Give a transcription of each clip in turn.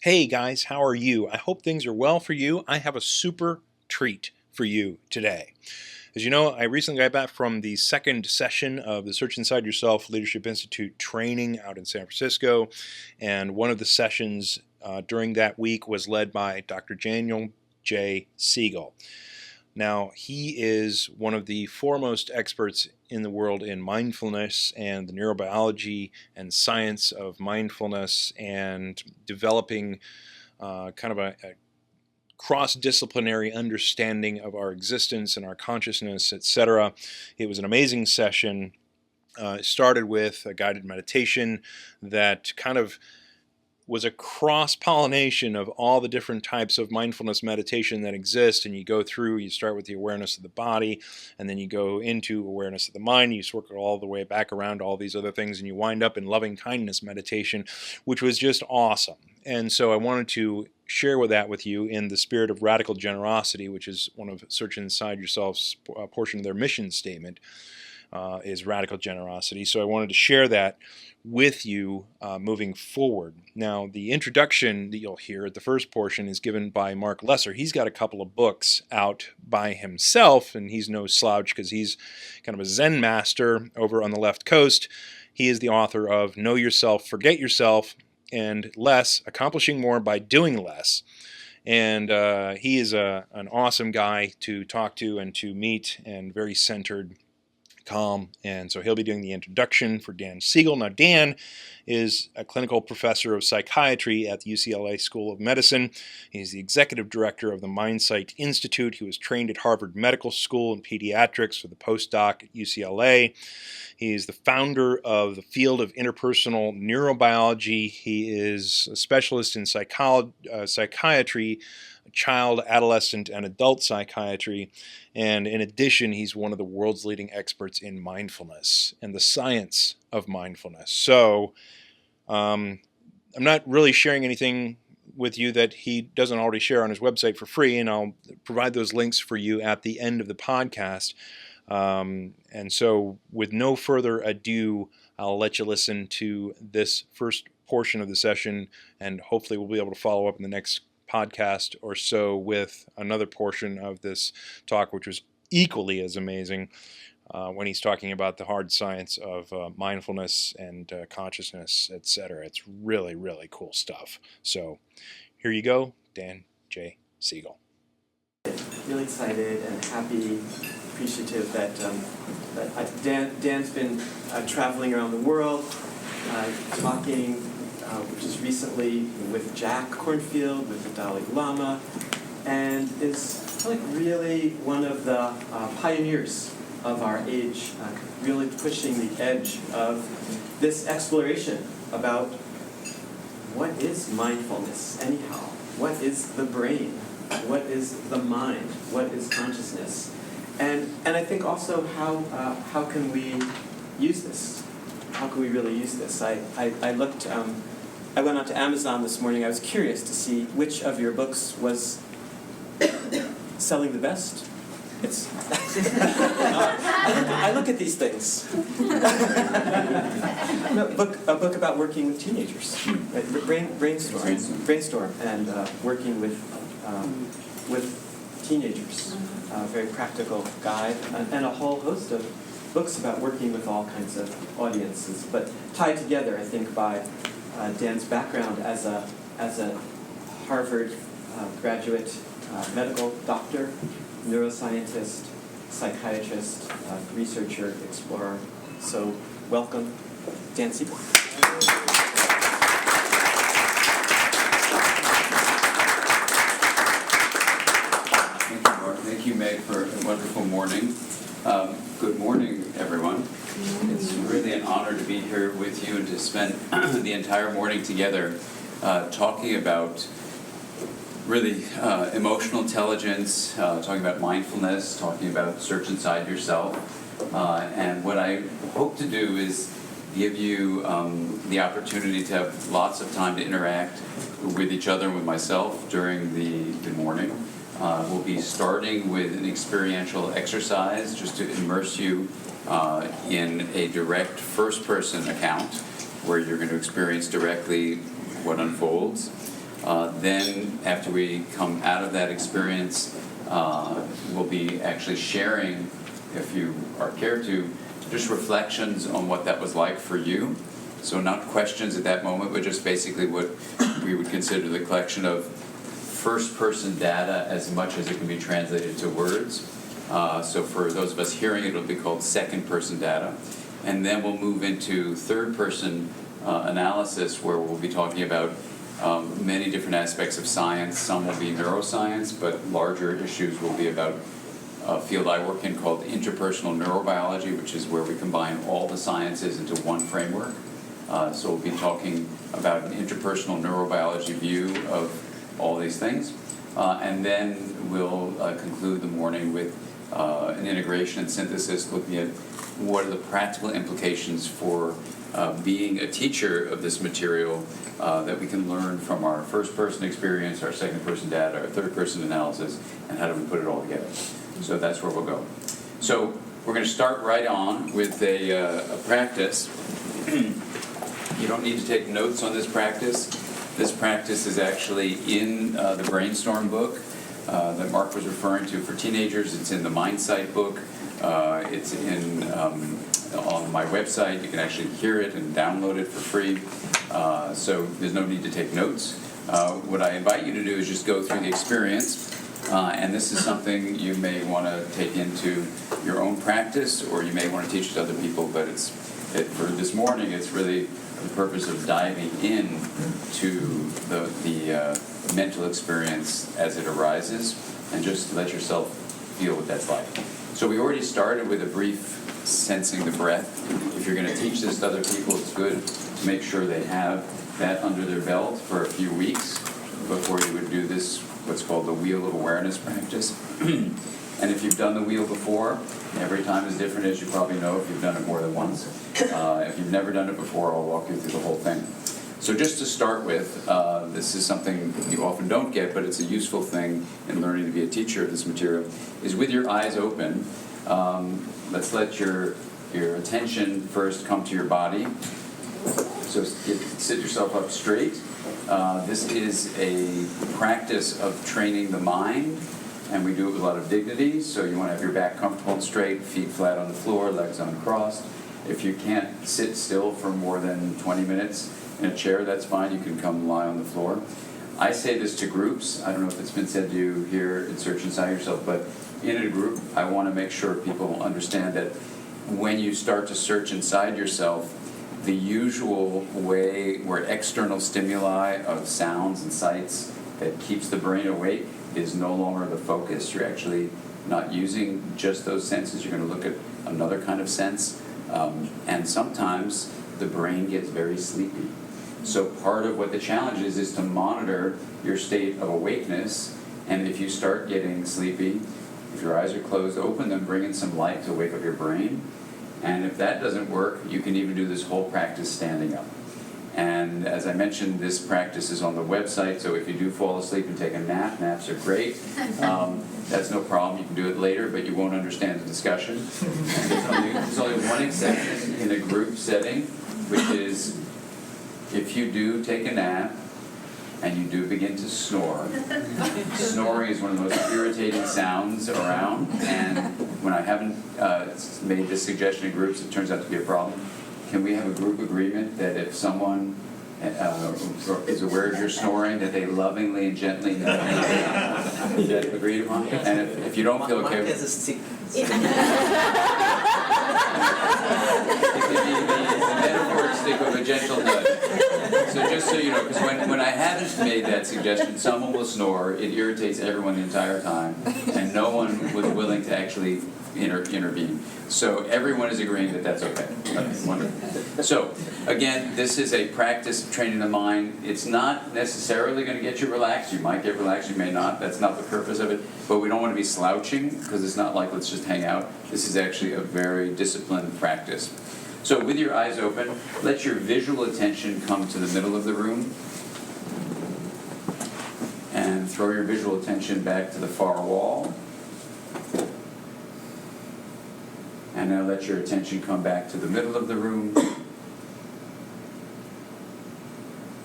Hey guys, how are you? I hope things are well for you. I have a super treat for you today. As you know, I recently got back from the second session of the Search Inside Yourself Leadership Institute training out in San Francisco, and one of the sessions during that week was led by Dr. Daniel J. Siegel. Now, he is one of the foremost experts in the world in mindfulness and the neurobiology and science of mindfulness and developing kind of a cross-disciplinary understanding of our existence and our consciousness, etc. It was an amazing session. It started with a guided meditation that kind of was a cross-pollination of all the different types of mindfulness meditation that exist, and you go through, you start with the awareness of the body, and then you go into awareness of the mind, you circle all the way back around to all these other things, and you wind up in loving kindness meditation, which was just awesome. And so I wanted to share that with you in the spirit of radical generosity, which is one of Search Inside Yourself's portion of their mission statement, is radical generosity. So I wanted to share that with you moving forward. Now, the introduction that you'll hear at the first portion is given by Mark Lesser. He's got a couple of books out by himself, and he's no slouch because he's kind of a Zen master over on the left coast. He is the author of Know Yourself, Forget Yourself, and Less, Accomplishing More by Doing Less. And he is an awesome guy to talk to and to meet, and very centered, calm, and so he'll be doing the introduction for Dan Siegel. Now, Dan is a clinical professor of psychiatry at the UCLA School of Medicine. He's the executive director of the MindSight Institute. He was trained at Harvard Medical School in pediatrics for the postdoc at UCLA. He's the founder of the field of interpersonal neurobiology. He is a specialist in psychiatry, child, adolescent, and adult psychiatry. And in addition, he's one of the world's leading experts in mindfulness and the science of mindfulness. So I'm not really sharing anything with you that he doesn't already share on his website for free, and I'll provide those links for you at the end of the podcast. And so with no further ado, I'll let you listen to this first portion of the session, and hopefully we'll be able to follow up in the next podcast or so with another portion of this talk, which was equally as amazing when he's talking about the hard science of mindfulness and consciousness, etc. It's really, really cool stuff. So here you go, Dan J. Siegel. Really excited and happy, appreciative that Dan's been traveling around the world, talking just recently with Jack Kornfield, with the Dalai Lama, and is like really one of the pioneers of our age, really pushing the edge of this exploration about what is mindfulness anyhow, what is the brain, what is the mind, what is consciousness, and I think also how can we use this? How can we really use this? I looked. I went out to Amazon this morning. I was curious to see which of your books was selling the best. It's I look at these things. A book about working with teenagers, brainstorm, and working with teenagers. Very practical guide, and a whole host of books about working with all kinds of audiences, but tied together, I think, by Dan's background as a Harvard graduate medical doctor, neuroscientist, psychiatrist, researcher, explorer. So welcome, Dan Siegel. Thank you, Mark. Thank you, Meg, for a wonderful morning. Good morning, everyone. It's really an honor to be here with you and to spend the entire morning together talking about really emotional intelligence, talking about mindfulness, talking about search inside yourself. And what I hope to do is give you the opportunity to have lots of time to interact with each other and with myself during the morning. We'll be starting with an experiential exercise just to immerse you in a direct first-person account where you're going to experience directly what unfolds. Then, after we come out of that experience, we'll be actually sharing, if you are care to, just reflections on what that was like for you. So not questions at that moment, but just basically what we would consider the collection of first-person data as much as it can be translated to words. So for those of us hearing it, it'll be called second-person data. And then we'll move into third-person analysis, where we'll be talking about many different aspects of science. Some will be neuroscience, but larger issues will be about a field I work in called interpersonal neurobiology, which is where we combine all the sciences into one framework. So we'll be talking about an interpersonal neurobiology view of all these things. And then we'll conclude the morning with an integration and synthesis, looking at what are the practical implications for being a teacher of this material that we can learn from our first-person experience, our second-person data, our third-person analysis, and how do we put it all together. So that's where we'll go. So we're going to start right on with a practice. You don't need to take notes on this practice. This practice is actually in the Brainstorm book that Mark was referring to for teenagers. It's in the Mindsight book. It's on my website. You can actually hear it and download it for free. So there's no need to take notes. What I invite you to do is just go through the experience. And this is something you may want to take into your own practice, or you may want to teach it to other people. But for this morning, it's really the purpose of diving in to the mental experience as it arises, and just let yourself feel what that's like. So we already started with a brief sensing the breath. If you're going to teach this to other people, it's good to make sure they have that under their belt for a few weeks before you would do this, what's called the wheel of awareness practice. And if you've done the wheel before, every time is different, as you probably know if you've done it more than once. If you've never done it before, I'll walk you through the whole thing. So just to start with, this is something you often don't get, but it's a useful thing in learning to be a teacher of this material, is with your eyes open, let's let your attention first come to your body. So sit yourself up straight. This is a practice of training the mind, and we do it with a lot of dignity. So you want to have your back comfortable and straight, feet flat on the floor, legs uncrossed. If you can't sit still for more than 20 minutes in a chair, that's fine. You can come lie on the floor. I say this to groups. I don't know if it's been said to you here in Search Inside Yourself, but in a group, I want to make sure people understand that when you start to search inside yourself, the usual way where external stimuli of sounds and sights that keeps the brain awake is no longer the focus. You're actually not using just those senses. You're going to look at another kind of sense. And sometimes the brain gets very sleepy. So part of what the challenge is to monitor your state of awakeness. And if you start getting sleepy, if your eyes are closed, open them, bring in some light to wake up your brain. And if that doesn't work, you can even do this whole practice standing up. And as I mentioned, this practice is on the website, so if you do fall asleep and take a nap, naps are great. That's no problem. You can do it later, but you won't understand the discussion. There's only one exception in a group setting, which is if you do take a nap and you do begin to snore. Snoring is one of the most irritating sounds around, and when I haven't made this suggestion in groups, it turns out to be a problem. Can we have a group agreement that if someone is aware of your snoring, that they lovingly and gently is that agreed upon? And if you don't feel okay, it can be the metaphoric stick of a gentle nudge. So just so you know, because when I haven't made that suggestion, someone will snore, it irritates everyone the entire time, and no one was willing to actually intervene. So everyone is agreeing that that's okay. Okay, wonderful. So again, this is a practice of training the mind. It's not necessarily going to get you relaxed. You might get relaxed, you may not. That's not the purpose of it. But we don't want to be slouching, because it's not like let's just hang out. This is actually a very disciplined practice. So with your eyes open, let your visual attention come to the middle of the room. And throw your visual attention back to the far wall. And now let your attention come back to the middle of the room.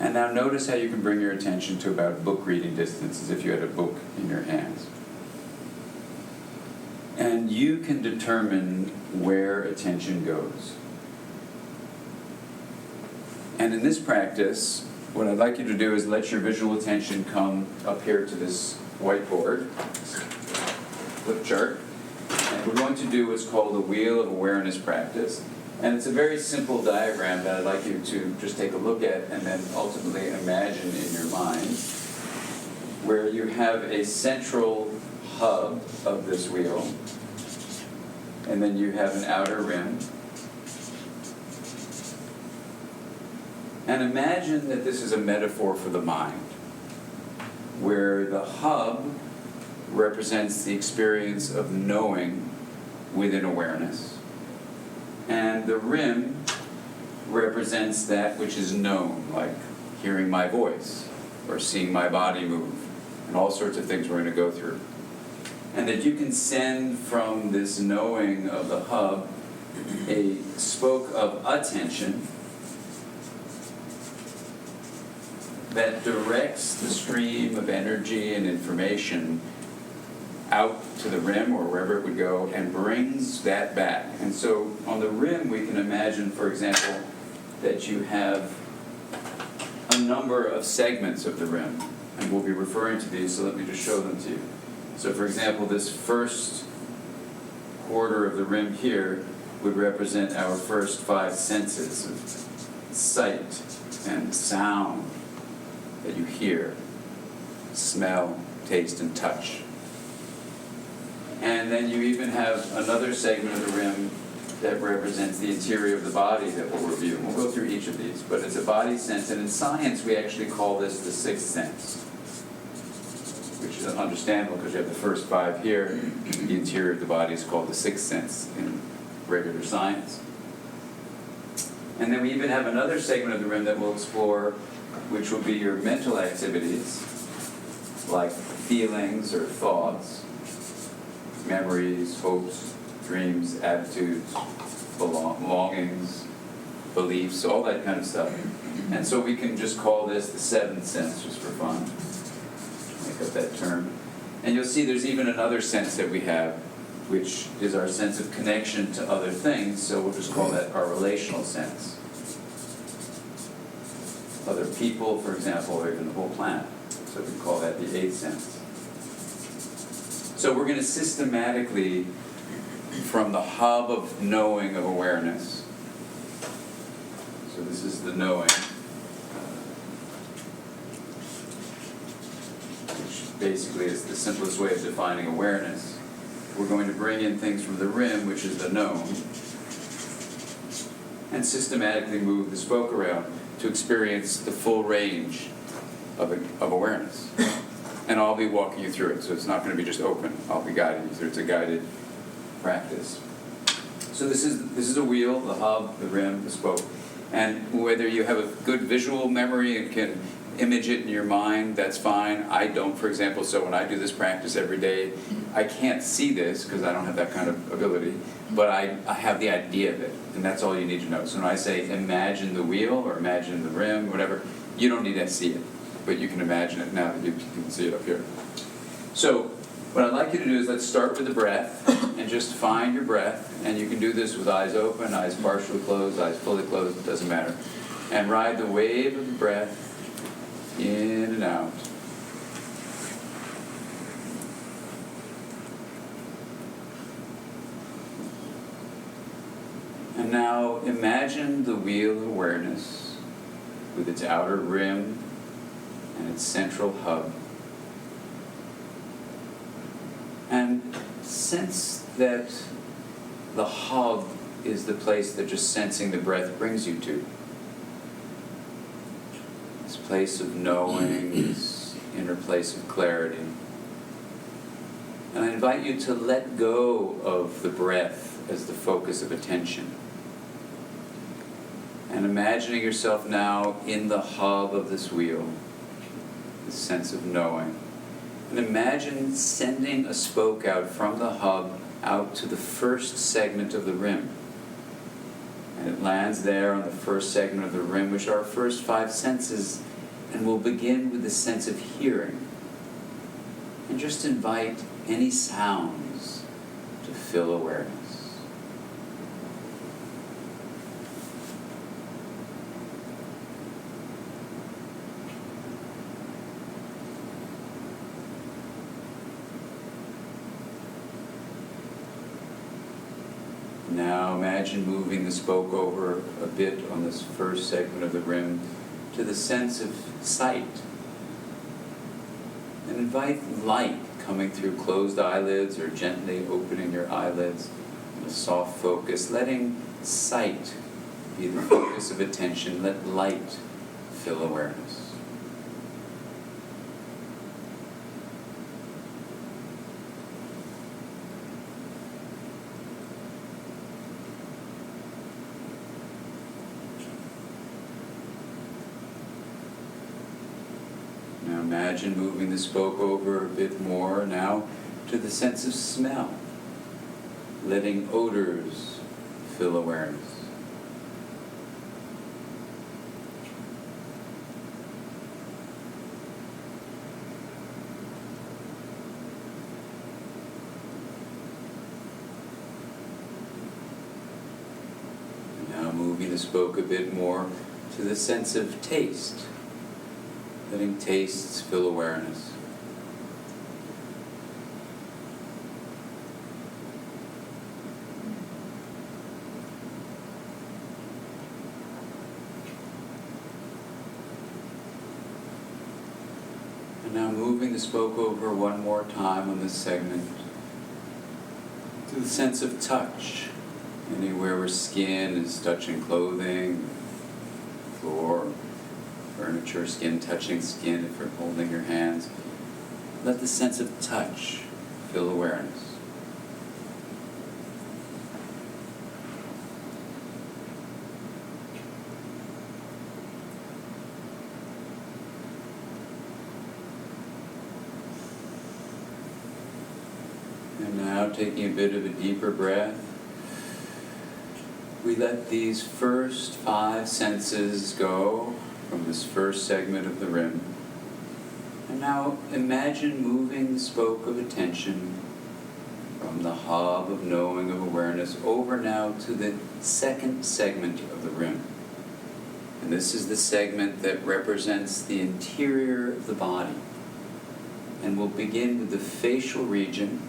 And And now notice how you can bring your attention to about book reading distance, as if you had a book in your hands. And you can determine where attention goes. And in this practice, what I'd like you to do is let your visual attention come up here to this whiteboard, flip chart. And we're going to do what's called a wheel of awareness practice. And it's a very simple diagram that I'd like you to just take a look at and then ultimately imagine in your mind, where you have a central hub of this wheel, and then you have an outer rim. And imagine that this is a metaphor for the mind, where the hub represents the experience of knowing within awareness, and the rim represents that which is known, like hearing my voice or seeing my body move, and all sorts of things we're going to go through. And that you can send from this knowing of the hub a spoke of attention that directs the stream of energy and information out to the rim or wherever it would go and brings that back. And so on the rim we can imagine, for example, that you have a number of segments of the rim. And we'll be referring to these, so let me just show them to you. So for example, this first quarter of the rim here would represent our first 5 senses of sight and sound that you hear, smell, taste, and touch. And then you even have another segment of the rim that represents the interior of the body that we'll review. And we'll go through each of these, but it's a body sense, and in science we actually call this the 6th sense, which is understandable because you have the first 5 here. The interior of the body is called the 6th sense in regular science. And then we even have another segment of the rim that we'll explore, which will be your mental activities, like feelings or thoughts, memories, hopes, dreams, attitudes, longings, beliefs, all that kind of stuff. And so we can just call this the 7th sense, just for fun. Make up that term. And you'll see there's even another sense that we have, which is our sense of connection to other things, so we'll just call that our relational sense. Other people, for example, or even the whole planet. So we call that the 8th sense. So we're going to systematically, from the hub of knowing of awareness, so this is the knowing, which basically is the simplest way of defining awareness. We're going to bring in things from the rim, which is the known, and systematically move the spoke around to experience the full range of awareness. And I'll be walking you through it, so it's not going to be just open. I'll be guiding you through it. It's a guided practice. So this is a wheel, the hub, the rim, the spoke. And whether you have a good visual memory and can image it in your mind, that's fine. I don't, for example, so when I do this practice every day, I can't see this because I don't have that kind of ability, but I have the idea of it, and that's all you need to know. So when I say imagine the wheel or imagine the rim, whatever, you don't need to see it, but you can imagine it now that you can see it up here. So what I'd like you to do is let's start with the breath and just find your breath, and you can do this with eyes open, eyes partially closed, eyes fully closed, it doesn't matter. And ride the wave of the breath in and out. And now imagine the wheel of awareness with its outer rim and its central hub. And sense that the hub is the place that just sensing the breath brings you to. This place of knowing, this inner place of clarity. And I invite you to let go of the breath as the focus of attention. And imagining yourself now in the hub of this wheel, this sense of knowing. And imagine sending a spoke out from the hub out to the first segment of the rim. And it lands there on the first segment of the rim, which are our first 5 senses And we'll begin with the sense of hearing. And just invite any sounds to fill awareness. Now imagine moving the spoke over a bit on this first segment of the rim to the sense of sight. And invite light coming through closed eyelids or gently opening your eyelids in a soft focus, letting sight be the focus of attention. Let light fill awareness. Now imagine moving the spoke over a bit more now to the sense of smell, letting odors fill awareness. And now moving the spoke a bit more to the sense of taste, letting tastes fill awareness. And now moving the spoke over one more time on this segment to the sense of touch, anywhere where skin is touching clothing, floor, furniture, skin touching skin if you're holding your hands. Let the sense of touch fill awareness. And now taking a bit of a deeper breath, we let these first 5 senses go from this first segment of the rim. And now imagine moving the spoke of attention from the hub of knowing, of awareness, over now to the second segment of the rim. And this is the segment that represents the interior of the body. And we'll begin with the facial region,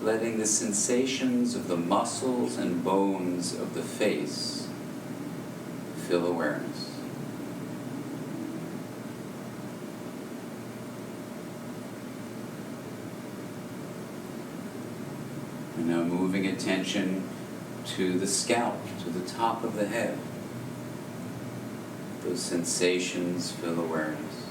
letting the sensations of the muscles and bones of the face fill awareness. And now moving attention to the scalp, to the top of the head. Those sensations fill awareness.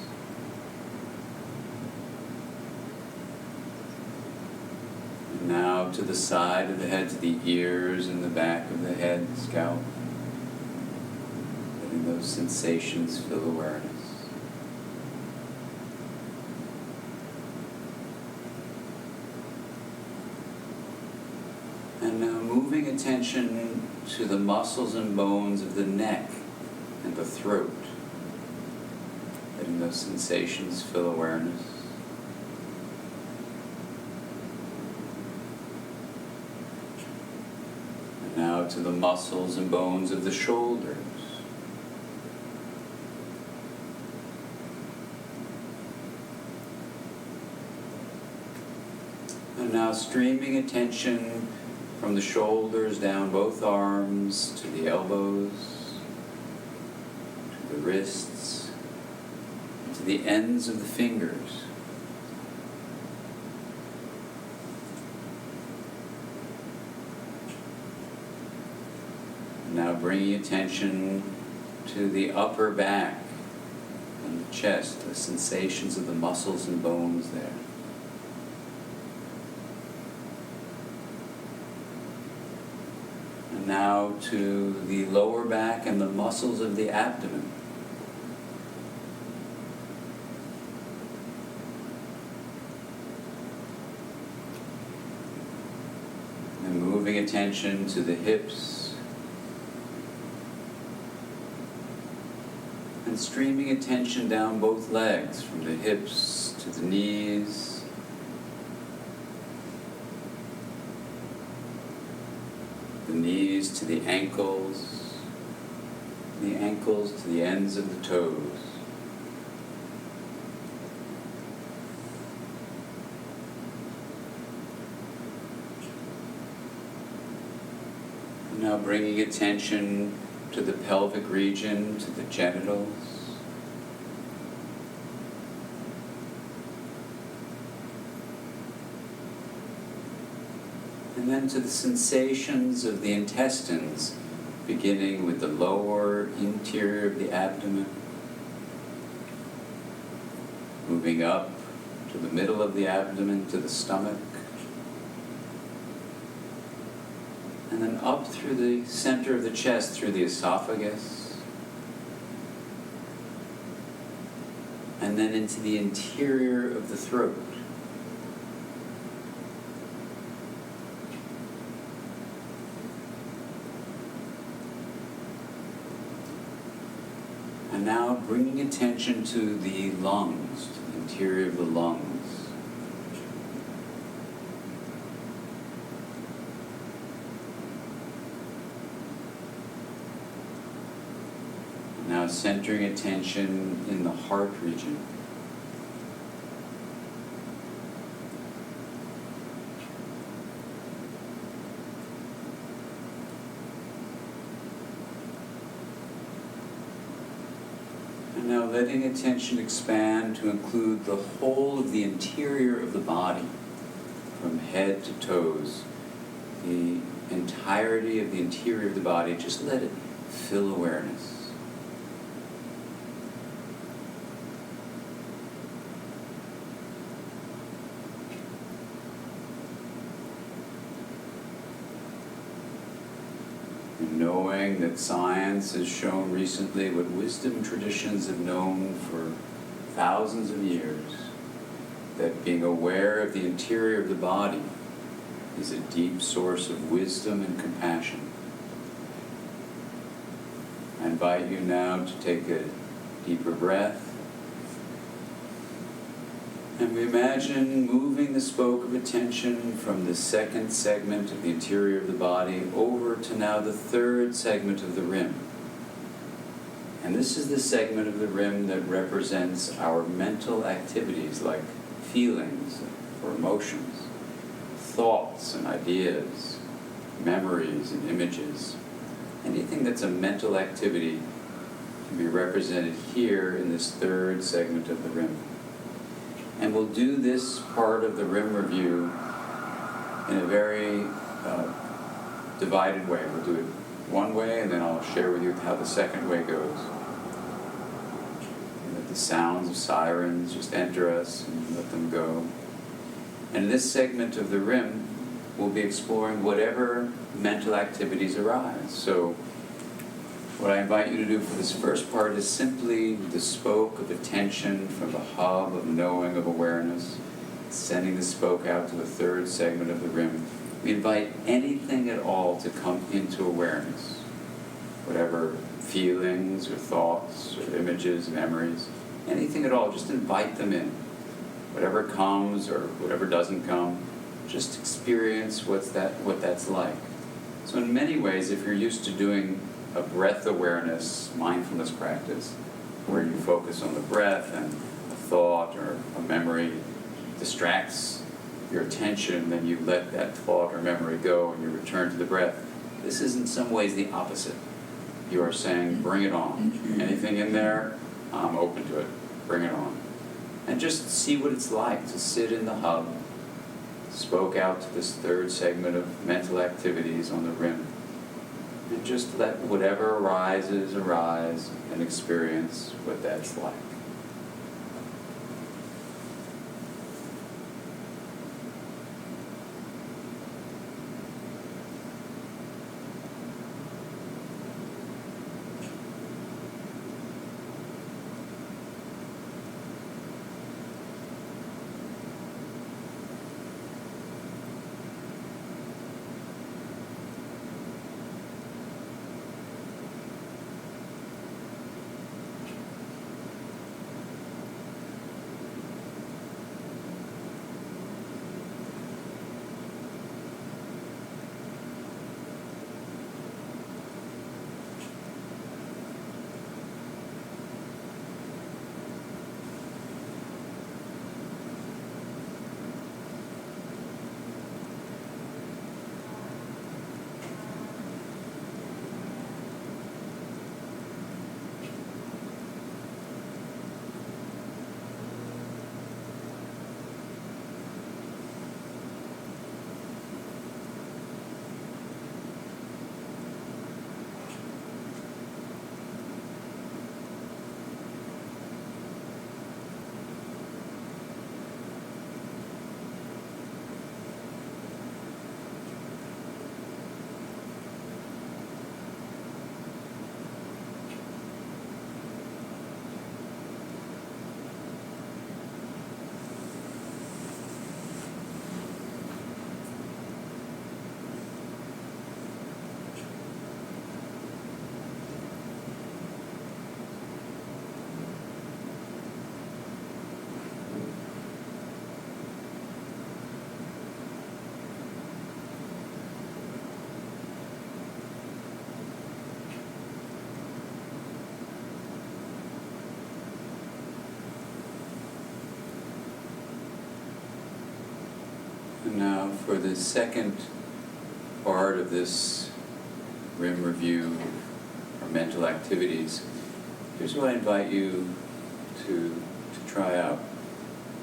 And now to the side of the head, to the ears and the back of the head, scalp. Letting those sensations fill awareness. And now moving attention to the muscles and bones of the neck and the throat. Letting those sensations fill awareness. And now to the muscles and bones of the shoulders. And now streaming attention from the shoulders down both arms to the elbows, to the wrists, to the ends of the fingers. And now bringing attention to the upper back and the chest, the sensations of the muscles and bones there. Now to the lower back and the muscles of the abdomen. And moving attention to the hips. And And streaming attention down both legs, from the hips to the knees. The knees to the ankles to the ends of the toes. Now bringing attention to the pelvic region, to the genitals. And then to the sensations of the intestines, beginning with the lower interior of the abdomen, moving up to the middle of the abdomen, to the stomach, and then up through the center of the chest, through the esophagus, and then into the interior of the throat. And now bringing attention to the lungs, to the interior of the lungs. Now centering attention in the heart region. And now letting attention expand to include the whole of the interior of the body, from head to toes. The entirety of the interior of the body, just let it fill awareness. Knowing that science has shown recently what wisdom traditions have known for thousands of years, that being aware of the interior of the body is a deep source of wisdom and compassion. I invite you now to take a deeper breath. And we imagine moving the spoke of attention from the second segment of the interior of the body over to now the third segment of the rim. And this is the segment of the rim that represents our mental activities like feelings or emotions, thoughts and ideas, memories and images. Anything that's a mental activity can be represented here in this third segment of the rim. And we'll do this part of the rim review in a very divided way. We'll do it one way, and then I'll share with you how the second way goes. And let the sounds of sirens just enter us and let them go. And in this segment of the rim, we'll be exploring whatever mental activities arise. So what I invite you to do for this first part is simply the spoke of attention from the hub of knowing, of awareness, sending the spoke out to the third segment of the rim. We invite anything at all to come into awareness, whatever feelings or thoughts or images, memories, anything at all, just invite them in. Whatever comes or whatever doesn't come, just experience what that's like. So in many ways, if you're used to doing a breath awareness mindfulness practice where you focus on the breath and a thought or a memory distracts your attention, then you let that thought or memory go and you return to the breath. This is in some ways the opposite. You are saying, bring it on. Anything in there, I'm open to it. Bring it on. And just see what it's like to sit in the hub, spoke out to this third segment of mental activities on the rim. And just let whatever arises arise and experience what that's like. Now, for the second part of this RIM review, or mental activities, here's what I invite you to try out.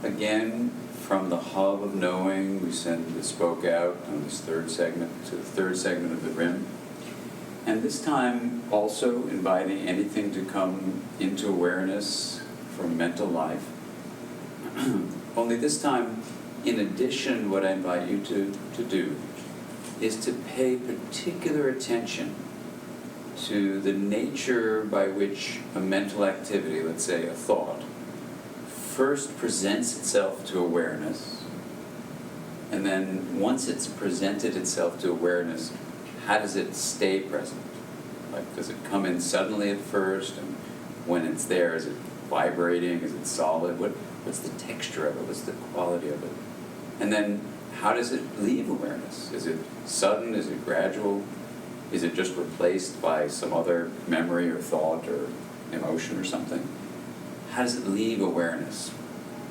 Again, from the hub of knowing, we send the spoke out on this third segment to the third segment of the RIM. And this time also inviting anything to come into awareness from mental life. Only this time, in addition, what I invite you to do is to pay particular attention to the nature by which a mental activity, let's say a thought, first presents itself to awareness, and then once it's presented itself to awareness, how does it stay present? Like, does it come in suddenly at first, and when it's there, is it vibrating, is it solid? What's the texture of it? What's the quality of it? And then how does it leave awareness? Is it sudden? Is it gradual? Is it just replaced by some other memory or thought or emotion or something? How does it leave awareness?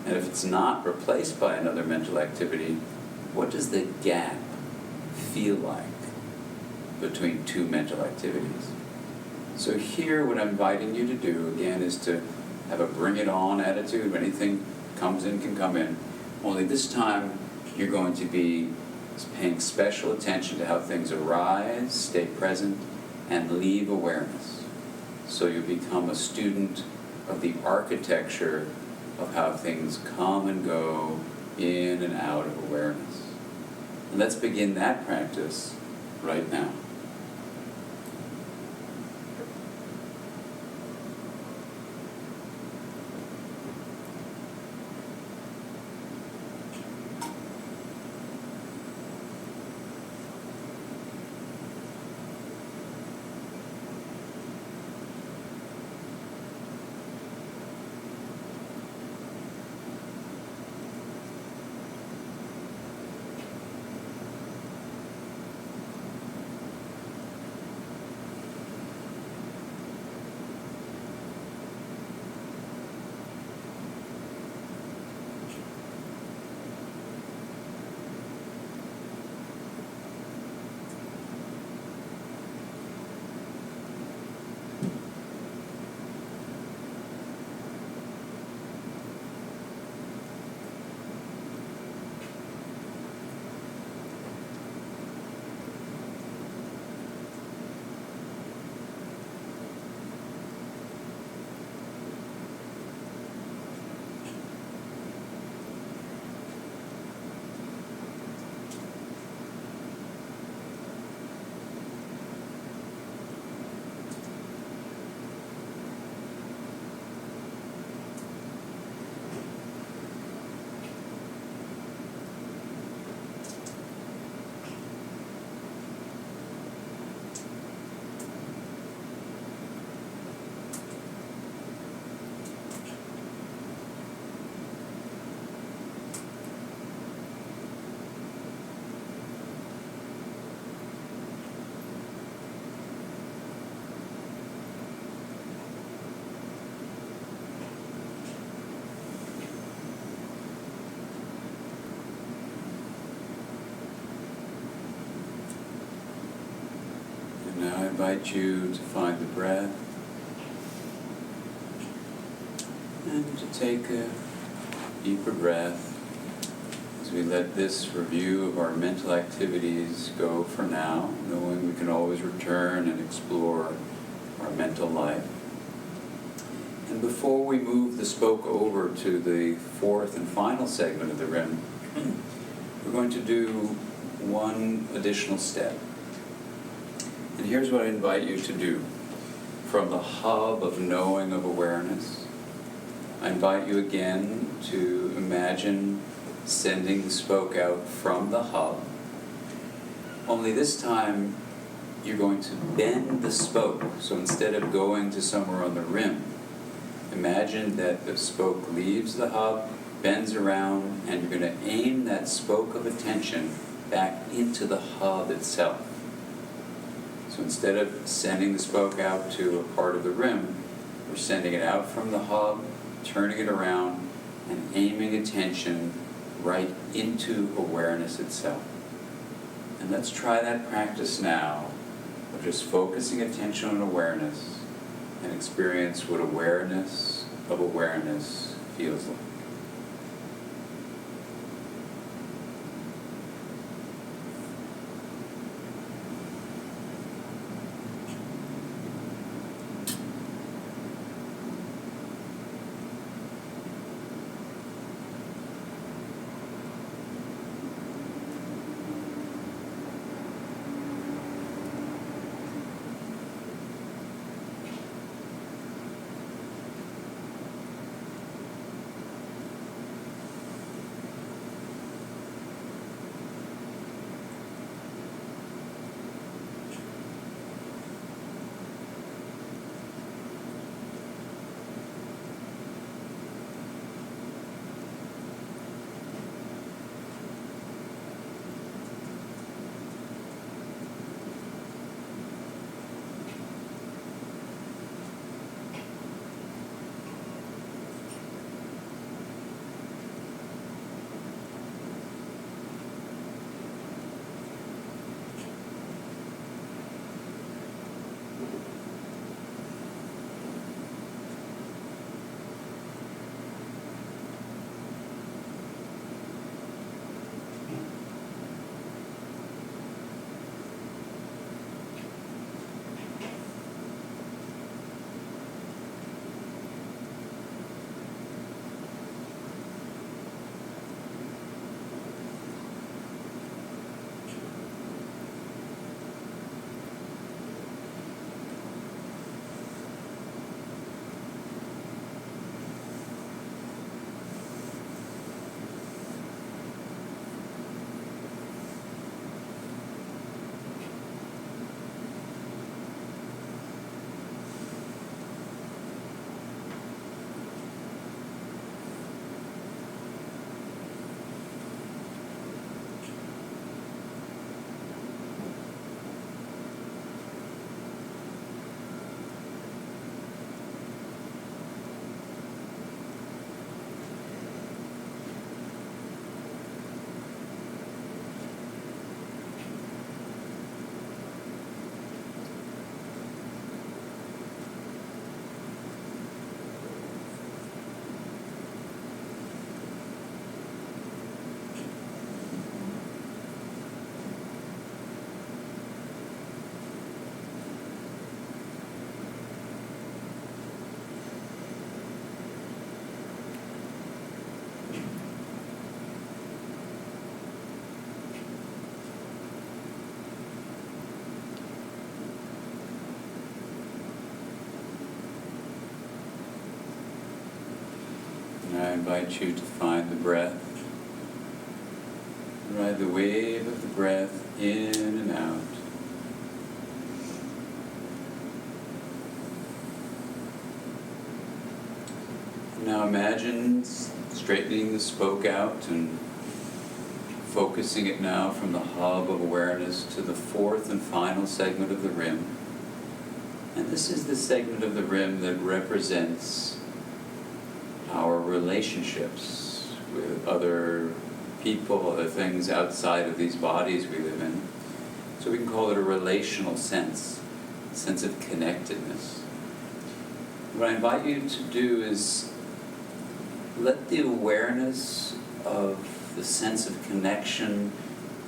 And if it's not replaced by another mental activity, what does the gap feel like between two mental activities? So here, what I'm inviting you to do, again, is to have a bring it on attitude. Anything comes in can come in. Only this time, you're going to be paying special attention to how things arise, stay present, and leave awareness. So you become a student of the architecture of how things come and go in and out of awareness. And let's begin that practice right now. Now I invite you to find the breath and to take a deeper breath as we let this review of our mental activities go for now, knowing we can always return and explore our mental life. And before we move the spoke over to the fourth and final segment of the RIM, we're going to do one additional step. And here's what I invite you to do. From the hub of knowing of awareness, I invite you again to imagine sending the spoke out from the hub. Only this time, you're going to bend the spoke. So instead of going to somewhere on the rim, imagine that the spoke leaves the hub, bends around, and you're going to aim that spoke of attention back into the hub itself. So instead of sending the spoke out to a part of the rim, we're sending it out from the hub, turning it around, and aiming attention right into awareness itself. And let's try that practice now of just focusing attention on awareness and experience what awareness of awareness feels like. I invite you to find the breath. Ride the wave of the breath in and out. Now imagine straightening the spoke out and focusing it now from the hub of awareness to the fourth and final segment of the rim. And this is the segment of the rim that represents our relationships with other people, other things outside of these bodies we live in. So we can call it a relational sense, a sense of connectedness. What I invite you to do is let the awareness of the sense of connection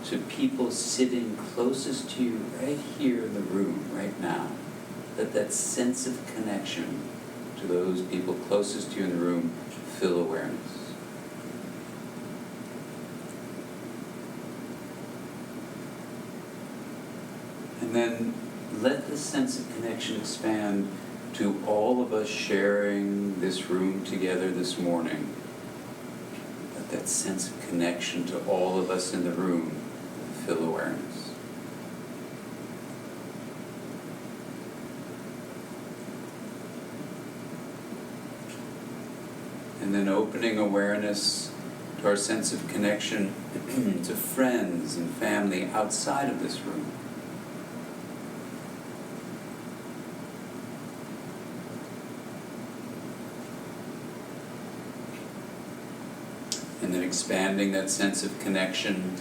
to people sitting closest to you right here in the room, right now, let that sense of connection to those people closest to you in the room fill awareness. And then let the sense of connection expand to all of us sharing this room together this morning. Let that sense of connection to all of us in the room fill awareness. And then opening awareness to our sense of connection to friends and family outside of this room. And And then expanding that sense of connection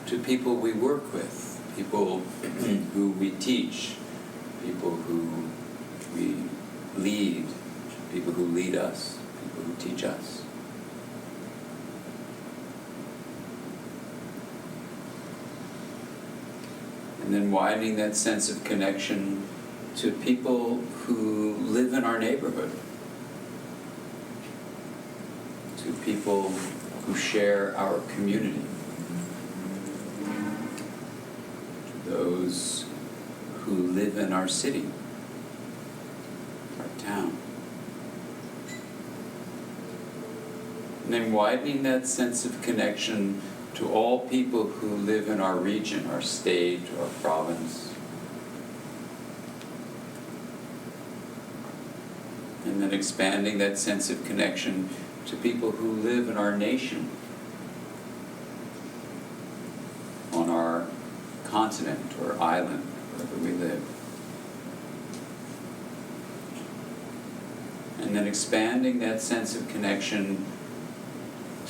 to people we work with, people who we teach, people who we lead, people who lead us, people who teach us. And then widening that sense of connection to people who live in our neighborhood, to people who share our community, to those who live in our city, our town. And then widening that sense of connection to all people who live in our region, our state, our province. And then expanding that sense of connection to people who live in our nation, on our continent or island, wherever we live. And then expanding that sense of connection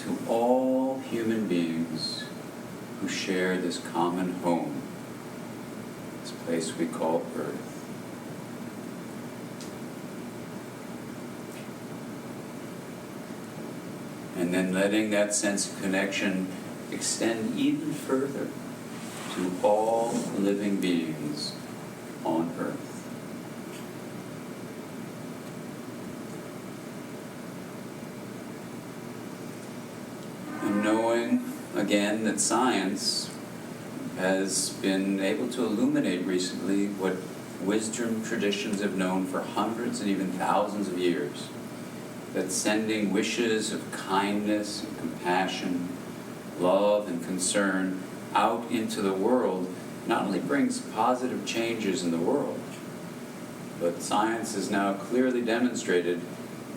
to all human beings who share this common home, this place we call Earth. And then letting that sense of connection extend even further to all living beings on Earth. And knowing, again, that science has been able to illuminate recently what wisdom traditions have known for hundreds and even thousands of years, that sending wishes of kindness and compassion, love and concern out into the world not only brings positive changes in the world, but science has now clearly demonstrated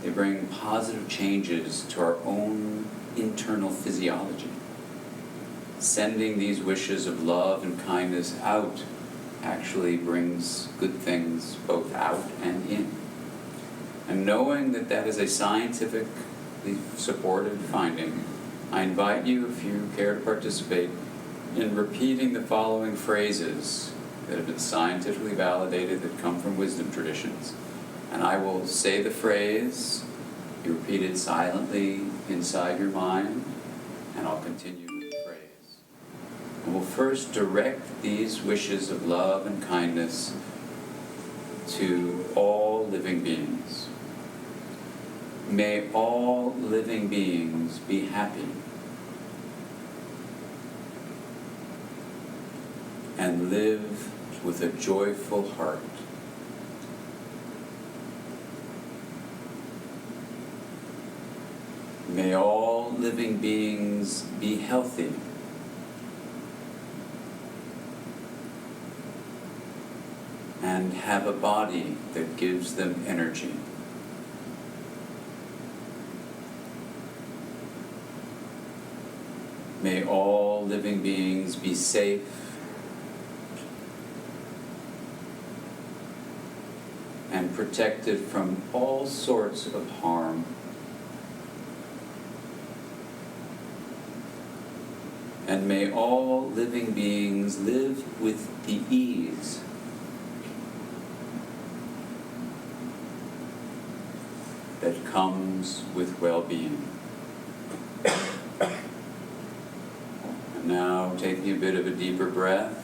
they bring positive changes to our own internal physiology. Sending these wishes of love and kindness out actually brings good things both out and in. And knowing that that is a scientifically supported finding, I invite you, if you care to participate, in repeating the following phrases that have been scientifically validated that come from wisdom traditions. And I will say the phrase, you repeat it silently inside your mind, and I'll continue with the phrase. And we'll first direct these wishes of love and kindness to all living beings. May all living beings be happy and live with a joyful heart. May all living beings be healthy and have a body that gives them energy. May all living beings be safe and protected from all sorts of harm. And may all living beings live with the ease that comes with well-being. And now, taking a bit of a deeper breath,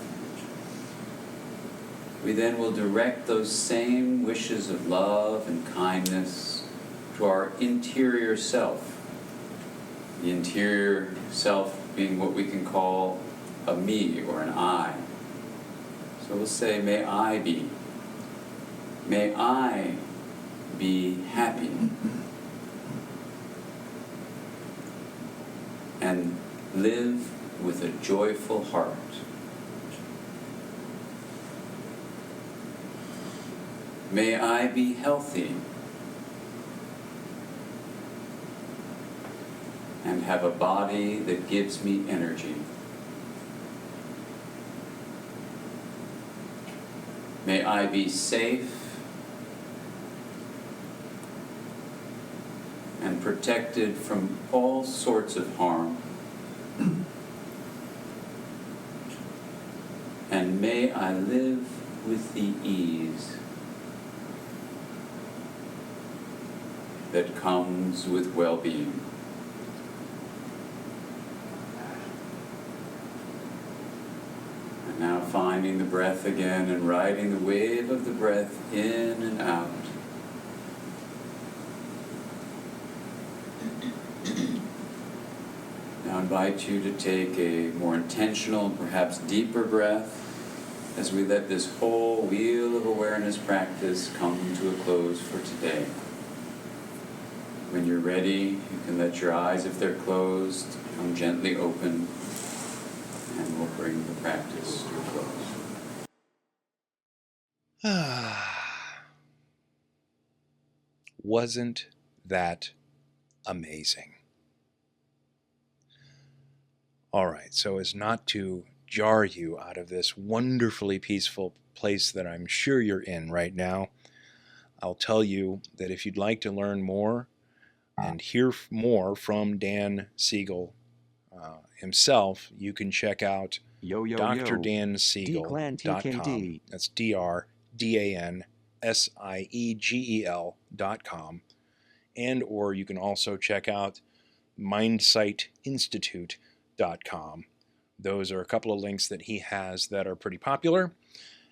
we then will direct those same wishes of love and kindness to our interior self. The interior self being what we can call a me or an I. So we'll say, may I be happy and live with a joyful heart. May I be healthy and have a body that gives me energy. May I be safe and protected from all sorts of harm. and may I live with the ease that comes with well-being. And now finding the breath again and riding the wave of the breath in and out. Now I invite you to take a more intentional, perhaps deeper breath as we let this whole wheel of awareness practice come to a close for today. When you're ready, you can let your eyes, if they're closed, come gently open, and we'll bring the practice to a close. Wasn't that amazing? All right, so as not to jar you out of this wonderfully peaceful place that I'm sure you're in right now, I'll tell you that if you'd like to learn more and hear more from Dan Siegel himself, you can check out drdansiegel.com. That's drdansiegel.com. And or you can also check out mindsightinstitute.com. Those are a couple of links that he has that are pretty popular.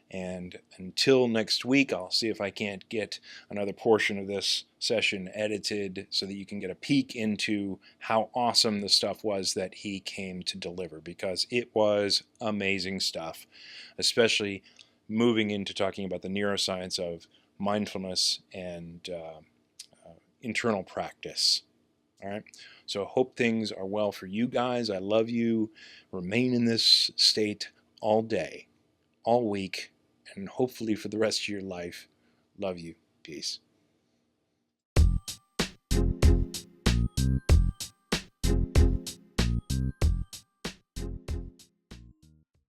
And until next week, I'll see if I can't get another portion of this session edited so that you can get a peek into how awesome the stuff was that he came to deliver, because it was amazing stuff, especially moving into talking about the neuroscience of mindfulness and internal practice. All right. So hope things are well for you guys. I love you. Remain in this state all day, all week, and hopefully for the rest of your life. Love you. Peace.